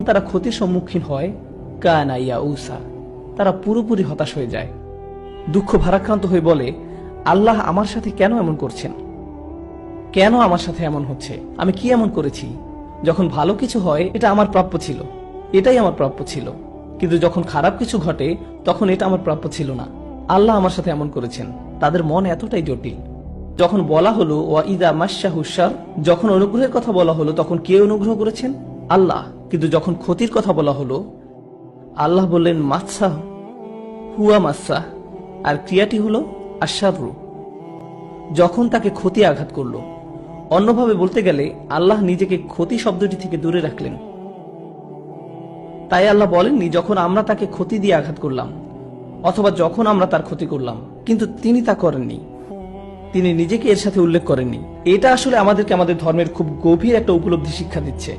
তারা ক্ষতির সম্মুখীন হয় কানা ইয়াউসা, তারা পুরোপুরি হতাশ হয়ে যায়, দুঃখ ভারাক্রান্ত হয়ে বলে, আল্লাহ আমার সাথে কেন এমন করছেন, কেন আমার সাথে এমন হচ্ছে, আমি কি এমন করেছি? যখন ভালো কিছু হয় এটা আমার প্রাপ্য ছিল, এটাই আমার প্রাপ্য ছিল, কিন্তু যখন খারাপ কিছু ঘটে তখন এটা আমার প্রাপ্য ছিল না, আল্লাহ আমার সাথে এমন করেছেন। তাদের মন এতটাই জটিল। যখন বলা হলো ওয়া ইদা মাশশাহু শার, যখন অনুগ্রহের কথা বলা হলো তখন কে অনুগ্রহ করেছেন? আল্লাহ। কিন্তু যখন ক্ষতির কথা বলা হলো আল্লাহ বললেন মাসসা হুয়া মাসসা, আর ক্রিয়াটি হলো আশাররু, যখন তাকে ক্ষতি আঘাত করলো। অন্যভাবে বলতে গেলে আল্লাহ নিজেকে ক্ষতি শব্দটি থেকে দূরে রাখলেন। তাই আল্লাহ বলেননি যখন আমরা তাকে ক্ষতি দিয়ে আঘাত করলাম অথবা যখন আমরা তার ক্ষতি করলাম, কিন্তু তিনি তা করেননি, তিনি নিজেকে এর সাথে উল্লেখ করেননি। এটা আসলে আমাদেরকে আমাদের ধর্মের খুব গভীর একটা উপলব্ধি শিক্ষা দিচ্ছে।